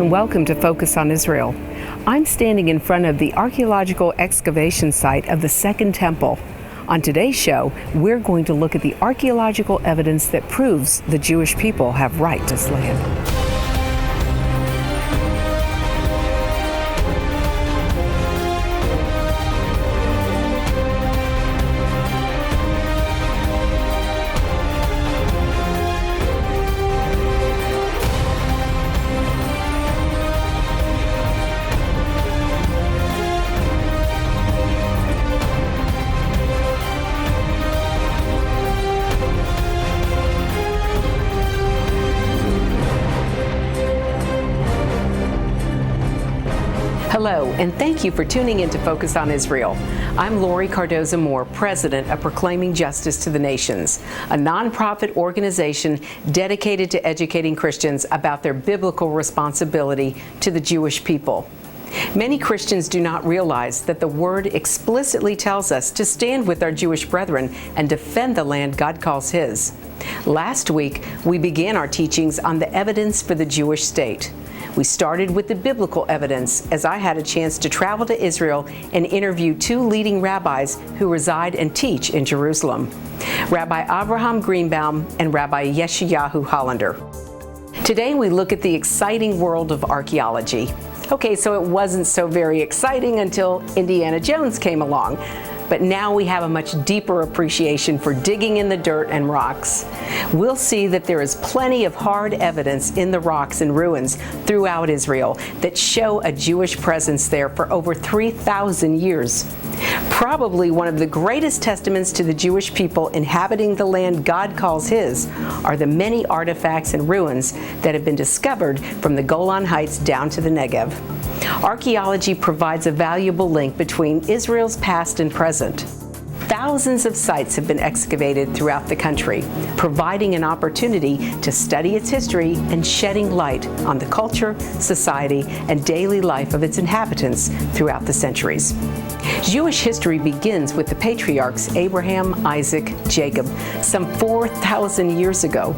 and welcome to Focus on Israel. I'm standing in front of the archaeological excavation site of the Second Temple. On today's show, we're going to look at the archaeological evidence that proves the Jewish people have right to this land. Hello, and thank you for tuning in to Focus on Israel. I'm Lori Cardoza-Moore, president of Proclaiming Justice to the Nations, a nonprofit organization dedicated to educating Christians about their biblical responsibility to the Jewish people. Many Christians do not realize that the Word explicitly tells us to stand with our Jewish brethren and defend the land God calls His. Last week, we began our teachings on the evidence for the Jewish state. We started with the biblical evidence as I had a chance to travel to Israel and interview two leading rabbis who reside and teach in Jerusalem, Rabbi Avraham Greenbaum and Rabbi Yeshayahu Hollander. Today we look at the exciting world of archaeology. Okay, so it wasn't so very exciting until Indiana Jones came along. But now we have a much deeper appreciation for digging in the dirt and rocks. We'll see that there is plenty of hard evidence in the rocks and ruins throughout Israel that show a Jewish presence there for over 3,000 years. Probably one of the greatest testaments to the Jewish people inhabiting the land God calls His are the many artifacts and ruins that have been discovered from the Golan Heights down to the Negev. Archaeology provides a valuable link between Israel's past and present. Thousands of sites have been excavated throughout the country, providing an opportunity to study its history and shedding light on the culture, society, and daily life of its inhabitants throughout the centuries. Jewish history begins with the patriarchs Abraham, Isaac, Jacob, some 4,000 years ago.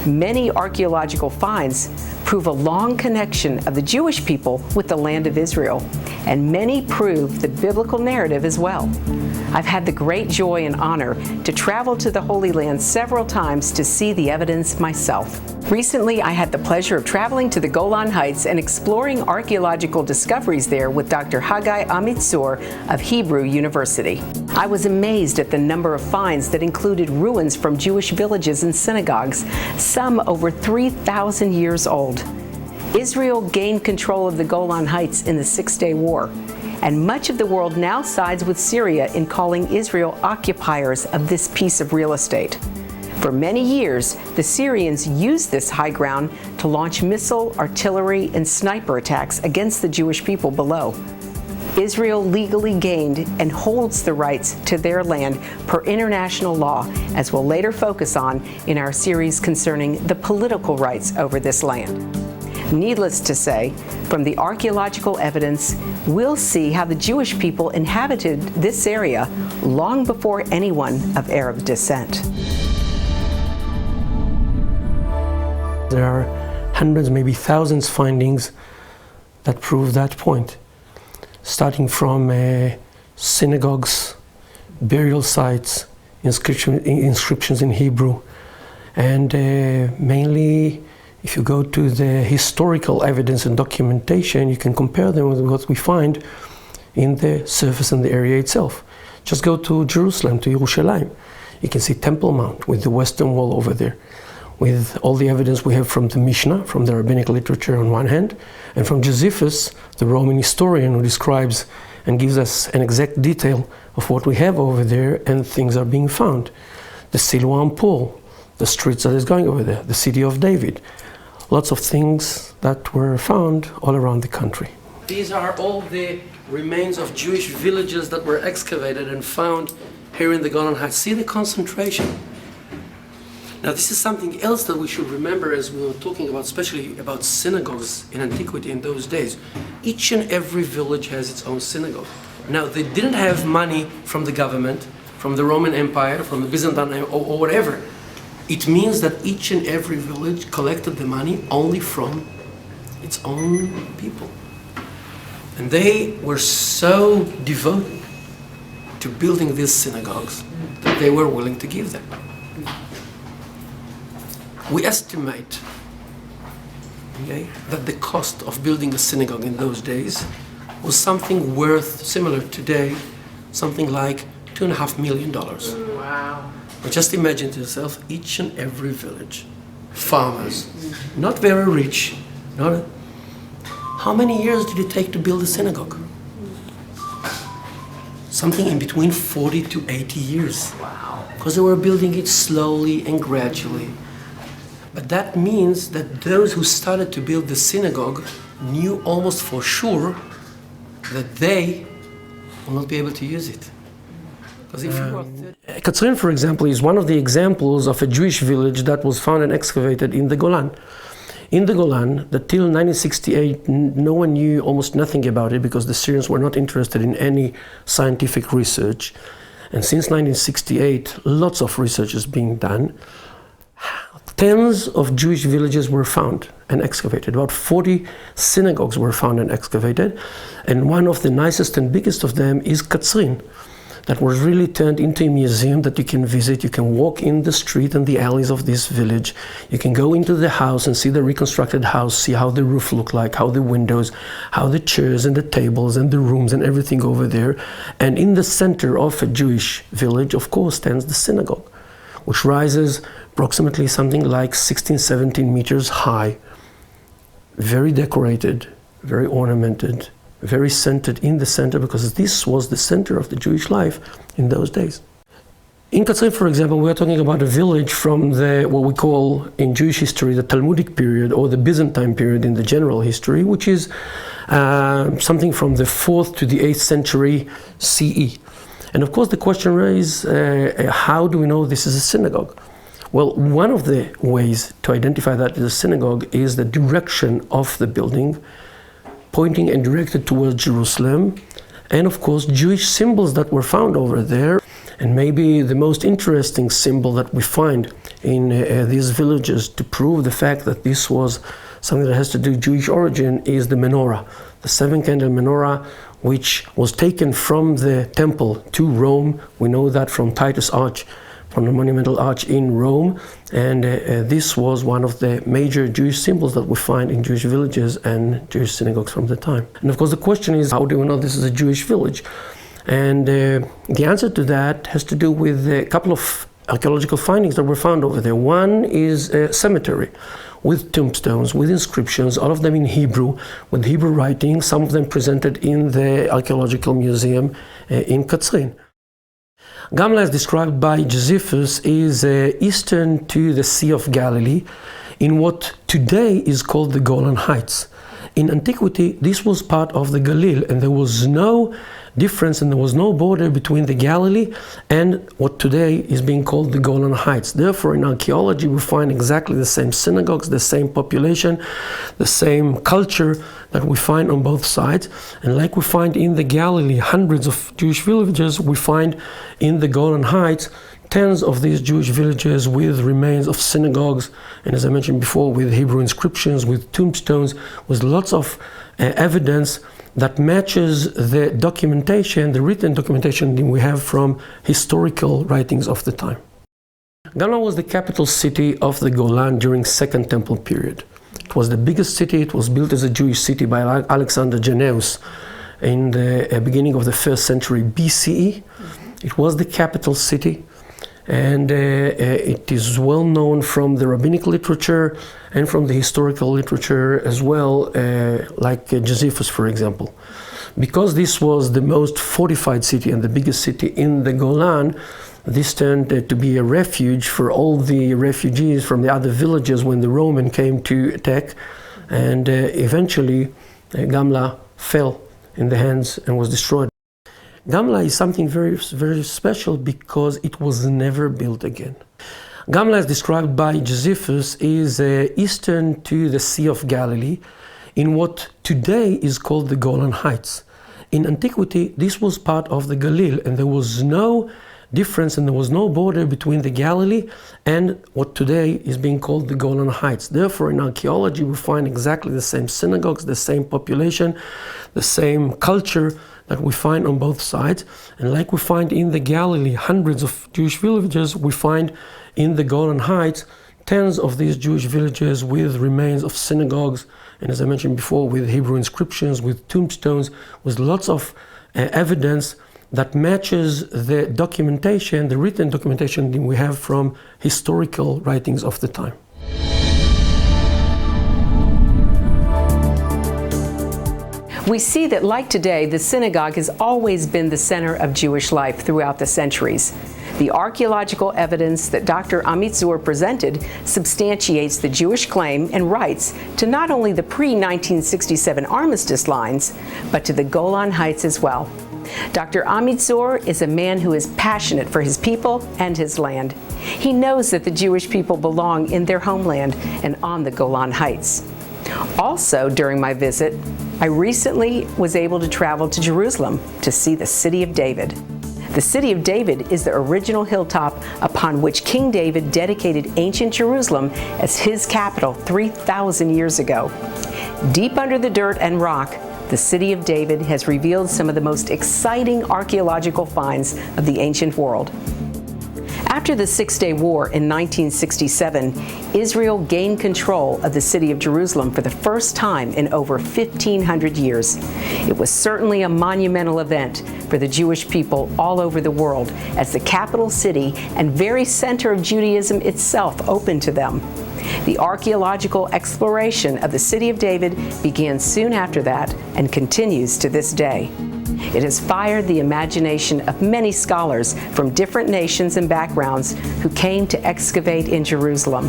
Many archaeological finds prove a long connection of the Jewish people with the land of Israel, and many prove the biblical narrative as well. I've had the great joy and honor to travel to the Holy Land several times to see the evidence myself. Recently, I had the pleasure of traveling to the Golan Heights and exploring archaeological discoveries there with Dr. Haggai Amitzur of Hebrew University. I was amazed at the number of finds that included ruins from Jewish villages and synagogues, some over 3,000 years old. Israel gained control of the Golan Heights in the Six-Day War, and much of the world now sides with Syria in calling Israel occupiers of this piece of real estate. For many years, the Syrians used this high ground to launch missile, artillery, and sniper attacks against the Jewish people below. Israel legally gained and holds the rights to their land per international law, as we'll later focus on in our series concerning the political rights over this land. Needless to say, from the archaeological evidence, we'll see how the Jewish people inhabited this area long before anyone of Arab descent. There are hundreds, maybe thousands findings that prove that point, starting from synagogues, burial sites, inscriptions in Hebrew, and mainly if you go to the historical evidence and documentation, you can compare them with what we find in the surface and the area itself. Just go to Jerusalem, to Yerushalayim. You can see Temple Mount with the Western Wall over there, with all the evidence we have from the Mishnah, from the rabbinic literature on one hand, and from Josephus, the Roman historian who describes and gives us an exact detail of what we have over there, and things are being found. The Siloam Pool, the streets that is going over there, the city of David. Lots of things that were found all around the country. These are all the remains of Jewish villages that were excavated and found here in the Golan Heights. See the concentration. Now this is something else that we should remember as we were talking about, especially about synagogues in antiquity in those days. Each and every village has its own synagogue. Now they didn't have money from the government, from the Roman Empire, from the Byzantine Empire, or whatever. It means that each and every village collected the money only from its own people. And they were so devoted to building these synagogues that they were willing to give them. We estimate that the cost of building a synagogue in those days was something worth, similar today, something like $2.5 million. Wow. But just imagine to yourself, each and every village, farmers, not very rich, how many years did it take to build a synagogue? Something in between 40 to 80 years. Wow. Because they were building it slowly and gradually. But that means that those who started to build the synagogue knew almost for sure that they will not be able to use it. Because if you are Katzrin, for example, is one of the examples of a Jewish village that was found and excavated in the Golan. In the Golan, that till 1968, no one knew almost nothing about it because the Syrians were not interested in any scientific research. And since 1968, lots of research is being done. Tens of Jewish villages were found and excavated. About 40 synagogues were found and excavated. And one of the nicest and biggest of them is Katzrin, that was really turned into a museum that you can visit. You can walk in the street and the alleys of this village. You can go into the house and see the reconstructed house, see how the roof looked like, how the windows, how the chairs and the tables and the rooms and everything over there. And in the center of a Jewish village, of course, stands the synagogue, which rises approximately something like 16, 17 meters high, very decorated, very ornamented, very centered in the center, because this was the center of the Jewish life in those days. In Katzrin, for example, we are talking about a village from what we call in Jewish history the Talmudic period or the Byzantine period in the general history, which is something from the 4th to the 8th century CE. And of course the question is, how do we know this is a synagogue? Well, one of the ways to identify that as a synagogue is the direction of the building, pointing and directed towards Jerusalem, and of course Jewish symbols that were found over there. And maybe the most interesting symbol that we find in these villages to prove the fact that this was something that has to do with Jewish origin is the menorah, the 7-candle menorah, which was taken from the temple to Rome. We know that from Titus Arch, from the monumental arch in Rome, and this was one of the major Jewish symbols that we find in Jewish villages and Jewish synagogues from the time. And of course the question is, how do we know this is a Jewish village? And the answer to that has to do with a couple of archaeological findings that were found over there. One is a cemetery with tombstones, with inscriptions, all of them in Hebrew, with Hebrew writing, some of them presented in the Archeological Museum in Katzrin. Gamla, as described by Josephus, is eastern to the Sea of Galilee, in what today is called the Golan Heights. In antiquity, this was part of the Galil, and there was no difference and there was no border between the Galilee and what today is being called the Golan Heights. Therefore, in archaeology, we find exactly the same synagogues, the same population, the same culture that we find on both sides. And like we find in the Galilee hundreds of Jewish villages, we find in the Golan Heights tens of these Jewish villages with remains of synagogues, and as I mentioned before, with Hebrew inscriptions, with tombstones, with lots of evidence that matches the documentation, the written documentation we have from historical writings of the time. Gamla was the capital city of the Golan during Second Temple period. It was the biggest city. It was built as a Jewish city by Alexander Jannaeus in the beginning of the 1st century BCE. It was the capital city, and it is well known from the rabbinic literature and from the historical literature as well, like Josephus, for example. Because this was the most fortified city and the biggest city in the Golan, this turned to be a refuge for all the refugees from the other villages when the Roman came to attack, and eventually Gamla fell in the hands and was destroyed. Gamla is something very, very special because it was never built again. Gamla, as described by Josephus, is eastern to the Sea of Galilee, in what today is called the Golan Heights. In antiquity, this was part of the Galil, and there was no difference, and there was no border between the Galilee and what today is being called the Golan Heights. Therefore, in archaeology, we find exactly the same synagogues, the same population, the same culture that we find on both sides. And like we find in the Galilee hundreds of Jewish villages, we find in the Golan Heights tens of these Jewish villages with remains of synagogues, and as I mentioned before, with Hebrew inscriptions, with tombstones, with lots of evidence that matches the documentation, the written documentation that we have from historical writings of the time. We see that, like today, the synagogue has always been the center of Jewish life throughout the centuries. The archaeological evidence that Dr. Amit Zur presented substantiates the Jewish claim and rights to not only the pre-1967 armistice lines, but to the Golan Heights as well. Dr. Amit Zur is a man who is passionate for his people and his land. He knows that the Jewish people belong in their homeland and on the Golan Heights. Also, during my visit, I recently was able to travel to Jerusalem to see the City of David. The City of David is the original hilltop upon which King David dedicated ancient Jerusalem as his capital 3,000 years ago. Deep under the dirt and rock, the City of David has revealed some of the most exciting archaeological finds of the ancient world. After the Six-Day War in 1967, Israel gained control of the city of Jerusalem for the first time in over 1,500 years. It was certainly a monumental event for the Jewish people all over the world, as the capital city and very center of Judaism itself opened to them. The archaeological exploration of the City of David began soon after that and continues to this day. It has fired the imagination of many scholars from different nations and backgrounds who came to excavate in Jerusalem.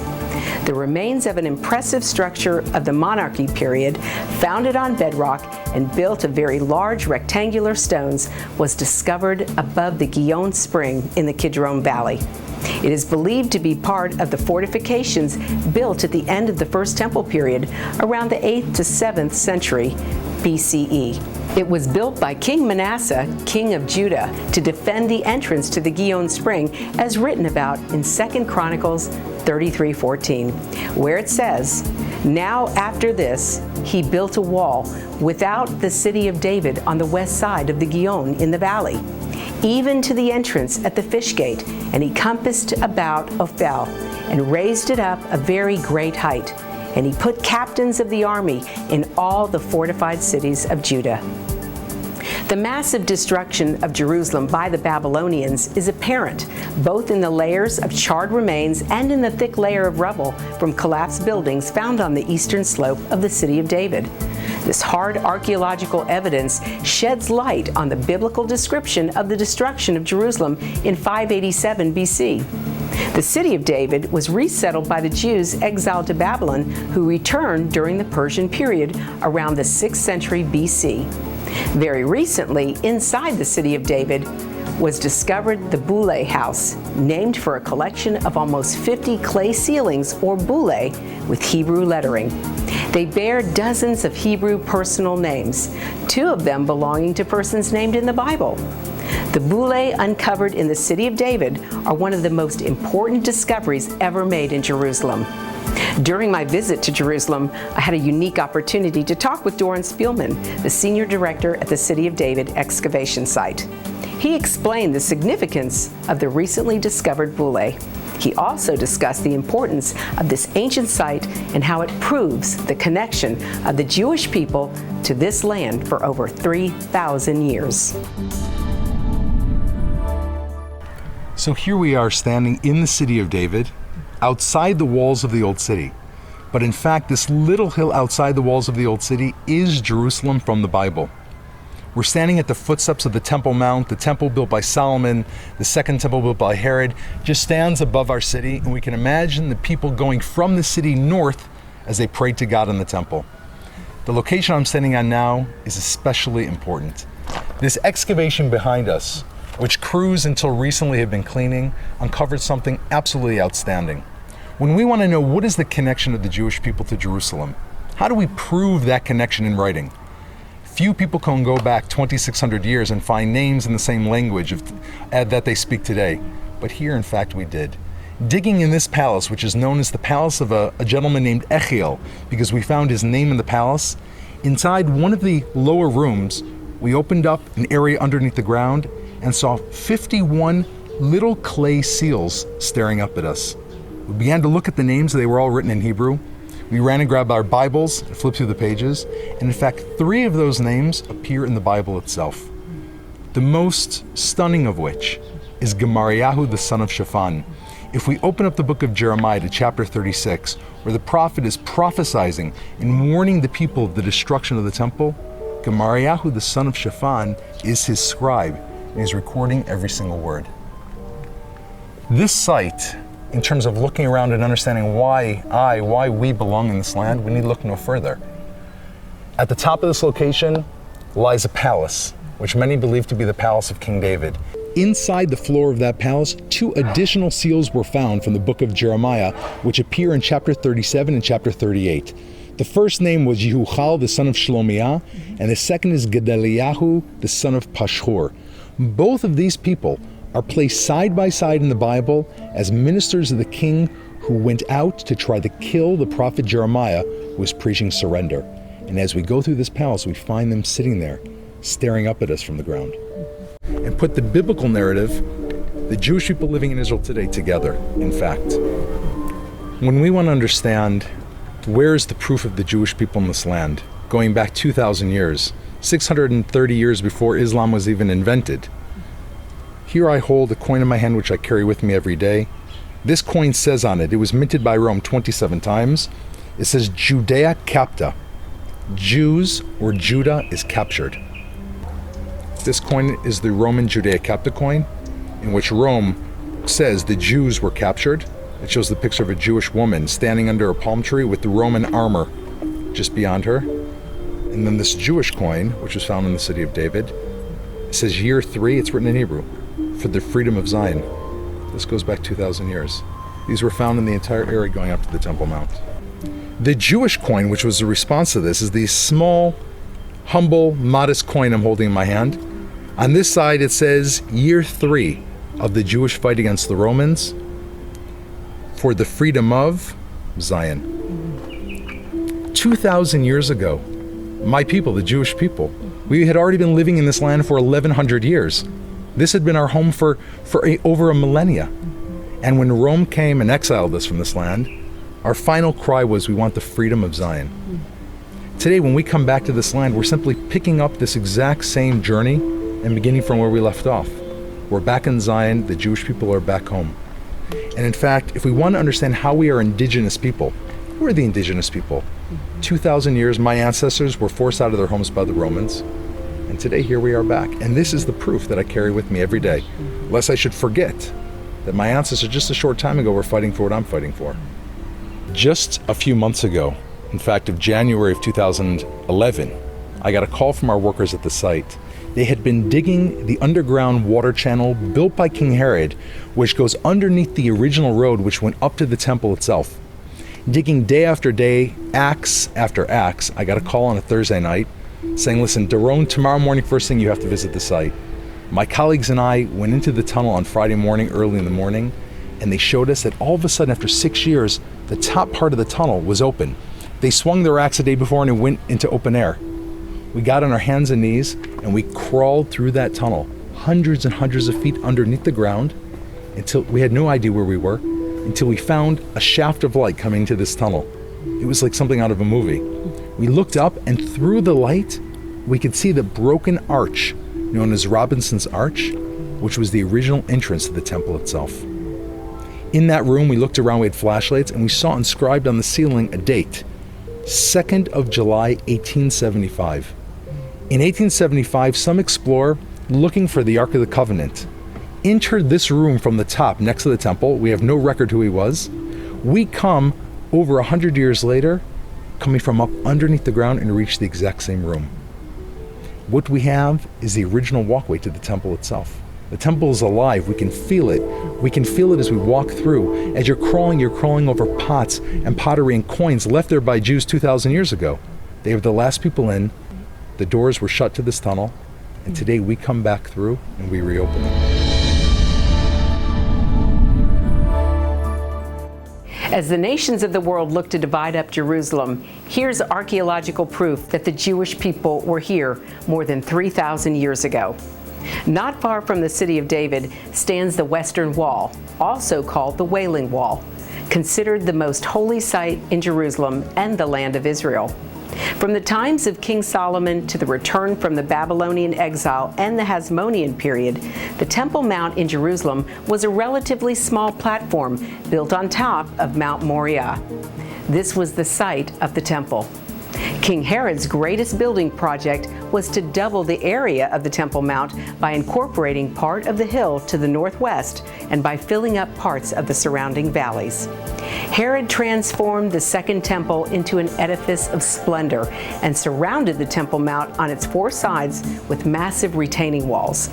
The remains of an impressive structure of the monarchy period, founded on bedrock and built of very large rectangular stones, was discovered above the Gihon Spring in the Kidron Valley. It is believed to be part of the fortifications built at the end of the First Temple period, around the 8th to 7th century BCE. It was built by King Manasseh, king of Judah, to defend the entrance to the Gihon Spring, as written about in 2 Chronicles 33:14, where it says, "Now after this, he built a wall without the City of David on the west side of the Gihon in the valley, even to the entrance at the fish gate, and he compassed about Ophel, and raised it up a very great height. And he put captains of the army in all the fortified cities of Judah." The massive destruction of Jerusalem by the Babylonians is apparent, both in the layers of charred remains and in the thick layer of rubble from collapsed buildings found on the eastern slope of the City of David. This hard archaeological evidence sheds light on the biblical description of the destruction of Jerusalem in 587 BC. The City of David was resettled by the Jews exiled to Babylon, who returned during the Persian period around the 6th century BC. Very recently, inside the City of David was discovered the Boule House, named for a collection of almost 50 clay ceilings, or boule, with Hebrew lettering. They bear dozens of Hebrew personal names, 2 of them belonging to persons named in the Bible. The boule uncovered in the City of David are one of the most important discoveries ever made in Jerusalem. During my visit to Jerusalem, I had a unique opportunity to talk with Doran Spielman, the senior director at the City of David excavation site. He explained the significance of the recently discovered boule. He also discussed the importance of this ancient site and how it proves the connection of the Jewish people to this land for over 3,000 years. So here we are standing in the City of David, outside the walls of the Old City. But in fact, this little hill outside the walls of the Old City is Jerusalem from the Bible. We're standing at the footsteps of the Temple Mount. The temple built by Solomon, the second temple built by Herod, just stands above our city, and we can imagine the people going from the city north as they prayed to God in the temple. The location I'm standing on now is especially important. This excavation behind us, which crews until recently have been cleaning, uncovered something absolutely outstanding. When we want to know what is the connection of the Jewish people to Jerusalem, how do we prove that connection in writing? Few people can go back 2,600 years and find names in the same language that they speak today. But here, in fact, we did. Digging in this palace, which is known as the palace of a gentleman named Echiel, because we found his name in the palace, inside one of the lower rooms, we opened up an area underneath the ground and saw 51 little clay seals staring up at us. We began to look at the names. They were all written in Hebrew. We ran and grabbed our Bibles, flipped through the pages, and in fact, 3 of those names appear in the Bible itself. The most stunning of which is Gemariyahu, the son of Shaphan. If we open up the book of Jeremiah to chapter 36, where the prophet is prophesying and warning the people of the destruction of the temple, Gemariyahu, the son of Shaphan, is his scribe, and he's recording every single word. This site, in terms of looking around and understanding why we belong in this land, we need to look no further. At the top of this location lies a palace, which many believe to be the palace of King David. Inside the floor of that palace, 2 additional seals were found from the book of Jeremiah, which appear in chapter 37 and chapter 38. The first name was Yehuchal, the son of Shlomiah, and the second is Gedaliahu, the son of Pashhur. Both of these people are placed side by side in the Bible as ministers of the king who went out to try to kill the prophet Jeremiah, who was preaching surrender. And as we go through this palace, we find them sitting there, staring up at us from the ground. And put the biblical narrative, the Jewish people living in Israel today, together, in fact. When we want to understand where's the proof of the Jewish people in this land, going back 2,000 years, 630 years before Islam was even invented, here I hold a coin in my hand which I carry with me every day. This coin says on it was minted by Rome 27 times. It says Judea capta. Jews or Judah is captured. This coin is the Roman Judea capta coin, in which Rome says the Jews were captured. It shows the picture of a Jewish woman standing under a palm tree with the Roman armor just beyond her. And then this Jewish coin, which was found in the city of David, it says year 3, it's written in Hebrew, for the freedom of Zion. This goes back 2,000 years. These were found in the entire area going up to the Temple Mount. The Jewish coin, which was a response to this, is the small, humble, modest coin I'm holding in my hand. On this side, it says year 3 of the Jewish fight against the Romans for the freedom of Zion. 2,000 years ago, my people, the Jewish people, we had already been living in this land for 1,100 years. This had been our home for over a millennia. And when Rome came and exiled us from this land, our final cry was, we want the freedom of Zion. Today, when we come back to this land, we're simply picking up this exact same journey and beginning from where we left off. We're back in Zion, the Jewish people are back home. And in fact, if we want to understand how we are indigenous people, who are the indigenous people? 2,000 years, my ancestors were forced out of their homes by the Romans. And today, here we are back. And this is the proof that I carry with me every day, lest I should forget that my ancestors just a short time ago were fighting for what I'm fighting for. Just a few months ago, in fact, of January of 2011, I got a call from our workers at the site. They had been digging the underground water channel built by King Herod, which goes underneath the original road which went up to the temple itself. Digging day after day, axe after axe, I got a call on a Thursday night saying, listen, Daron, tomorrow morning, first thing you have to visit the site. My colleagues and I went into the tunnel on Friday morning, early in the morning, and they showed us that all of a sudden, after 6 years, the top part of the tunnel was open. They swung their axe a day before and it went into open air. We got on our hands and knees and we crawled through that tunnel, hundreds and hundreds of feet underneath the ground, until we had no idea where we were, until we found a shaft of light coming to this tunnel. It was like something out of a movie. We looked up and through the light, we could see the broken arch known as Robinson's Arch, which was the original entrance to the temple itself. In that room, we looked around, we had flashlights, and we saw inscribed on the ceiling a date, 2nd of July, 1875. In 1875, some explorer looking for the Ark of the Covenant entered this room from the top next to the temple. We have no record who he was. We come over 100 years later, coming from up underneath the ground and reach the exact same room. What we have is the original walkway to the temple itself. The temple is alive. We can feel it. We can feel it as we walk through. As you're crawling over pots and pottery and coins left there by Jews 2,000 years ago. They were the last people in. The doors were shut to this tunnel, and today we come back through and we reopen them. As the nations of the world look to divide up Jerusalem, here's archaeological proof that the Jewish people were here more than 3,000 years ago. Not far from the city of David stands the Western Wall, also called the Wailing Wall, considered the most holy site in Jerusalem and the land of Israel. From the times of King Solomon to the return from the Babylonian exile and the Hasmonean period, the Temple Mount in Jerusalem was a relatively small platform built on top of Mount Moriah. This was the site of the temple. King Herod's greatest building project was to double the area of the Temple Mount by incorporating part of the hill to the northwest and by filling up parts of the surrounding valleys. Herod transformed the Second Temple into an edifice of splendor and surrounded the Temple Mount on its four sides with massive retaining walls.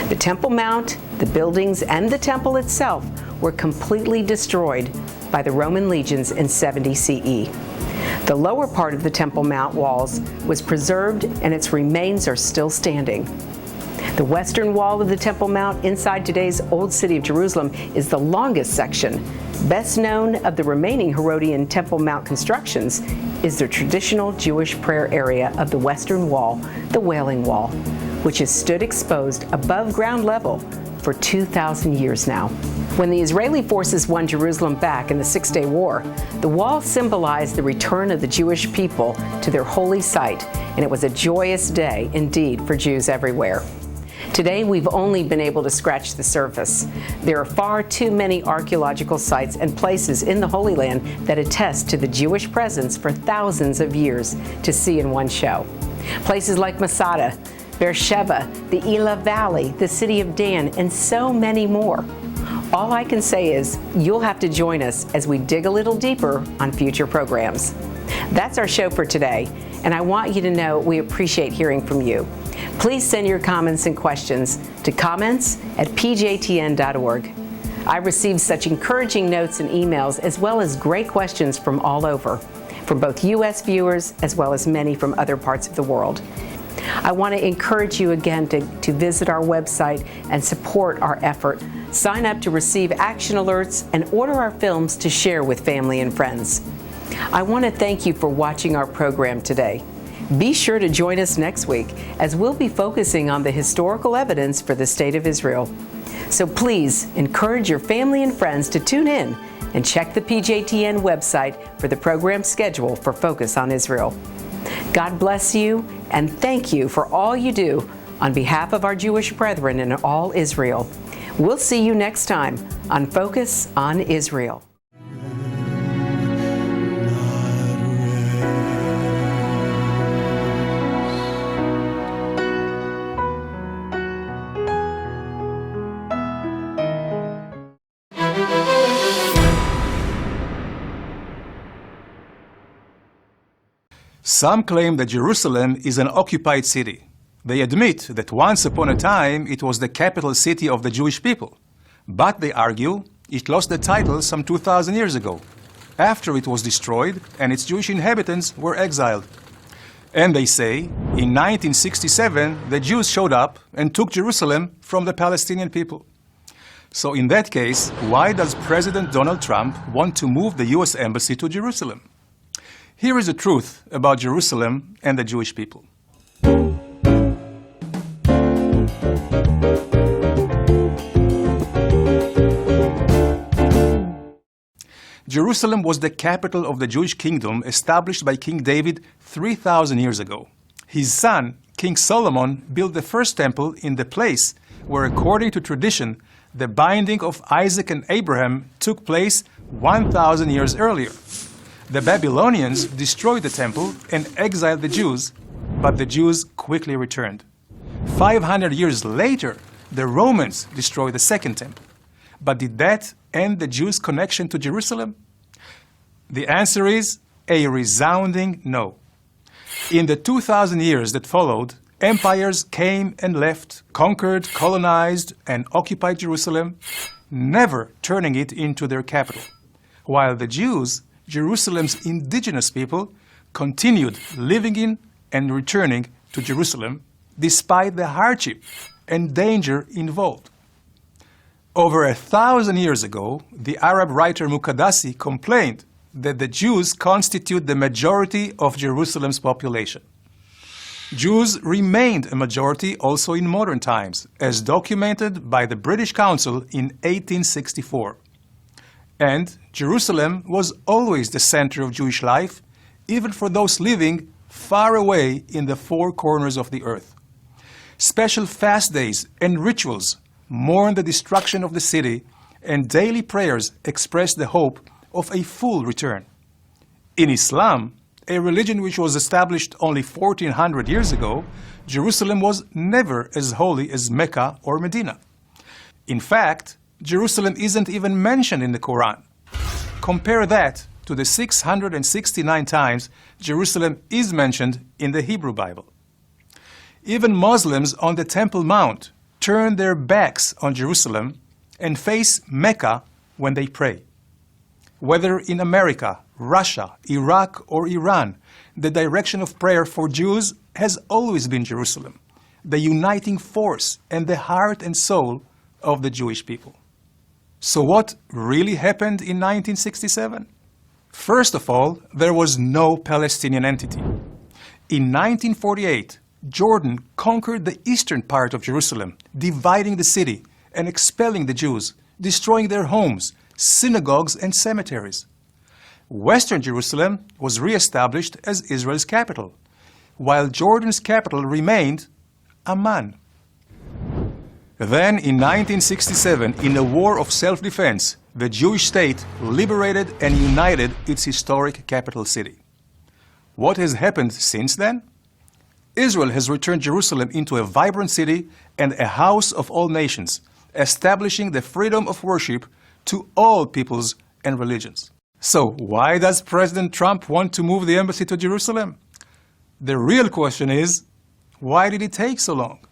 The Temple Mount, the buildings, and the temple itself were completely destroyed by the Roman legions in 70 CE. The lower part of the Temple Mount walls was preserved and its remains are still standing. The western wall of the Temple Mount inside today's Old City of Jerusalem is the longest section. Best known of the remaining Herodian Temple Mount constructions is the traditional Jewish prayer area of the Western Wall, the Wailing Wall, which has stood exposed above ground level for 2,000 years now. When the Israeli forces won Jerusalem back in the Six-Day War, the wall symbolized the return of the Jewish people to their holy site, and it was a joyous day indeed for Jews everywhere. Today, we've only been able to scratch the surface. There are far too many archaeological sites and places in the Holy Land that attest to the Jewish presence for thousands of years to see in one show. Places like Masada, Beersheba, the Elah Valley, the city of Dan, and so many more. All I can say is you'll have to join us as we dig a little deeper on future programs. That's our show for today, and I want you to know we appreciate hearing from you. Please send your comments and questions to comments@pjtn.org. I received such encouraging notes and emails as well as great questions from all over, from both U.S. viewers as well as many from other parts of the world. I want to encourage you again to visit our website and support our effort. Sign up to receive action alerts and order our films to share with family and friends. I want to thank you for watching our program today. Be sure to join us next week as we'll be focusing on the historical evidence for the State of Israel. So please encourage your family and friends to tune in and check the PJTN website for the program schedule for Focus on Israel. God bless you, and thank you for all you do on behalf of our Jewish brethren in all Israel. We'll see you next time on Focus on Israel. Some claim that Jerusalem is an occupied city. They admit that once upon a time it was the capital city of the Jewish people. But they argue it lost the title some 2,000 years ago, after it was destroyed and its Jewish inhabitants were exiled. And they say, in 1967, the Jews showed up and took Jerusalem from the Palestinian people. So in that case, why does President Donald Trump want to move the US Embassy to Jerusalem? Here is the truth about Jerusalem and the Jewish people. Jerusalem was the capital of the Jewish kingdom established by King David 3,000 years ago. His son, King Solomon, built the first temple in the place where, according to tradition, the binding of Isaac and Abraham took place 1,000 years earlier. The Babylonians destroyed the temple and exiled the Jews, but the Jews quickly returned. 500 years later, the Romans destroyed the second temple. But did that end the Jews' connection to Jerusalem? The answer is a resounding no. In the 2,000 years that followed, empires came and left, conquered, colonized, and occupied Jerusalem, never turning it into their capital, while the Jews, Jerusalem's indigenous people, continued living in and returning to Jerusalem despite the hardship and danger involved. Over 1,000 years ago, the Arab writer Muqaddasi complained that the Jews constitute the majority of Jerusalem's population. Jews remained a majority also in modern times, as documented by the British Council in 1864. And Jerusalem was always the center of Jewish life, even for those living far away in the four corners of the earth. Special fast days and rituals mourn the destruction of the city, and daily prayers express the hope of a full return. In Islam, a religion which was established only 1400 years ago, Jerusalem was never as holy as Mecca or Medina. In fact, Jerusalem isn't even mentioned in the Quran. Compare that to the 669 times Jerusalem is mentioned in the Hebrew Bible. Even Muslims on the Temple Mount turn their backs on Jerusalem and face Mecca when they pray. Whether in America, Russia, Iraq, or Iran, the direction of prayer for Jews has always been Jerusalem, the uniting force and the heart and soul of the Jewish people. So what really happened in 1967? First of all, there was no Palestinian entity. In 1948, Jordan conquered the eastern part of Jerusalem, dividing the city and expelling the Jews, destroying their homes, synagogues, and cemeteries. Western Jerusalem was re-established as Israel's capital, while Jordan's capital remained Amman. Then, in 1967, in a war of self-defense, the Jewish state liberated and united its historic capital city. What has happened since then? Israel has returned Jerusalem into a vibrant city and a house of all nations, establishing the freedom of worship to all peoples and religions. So, why does President Trump want to move the embassy to Jerusalem? The real question is, why did it take so long?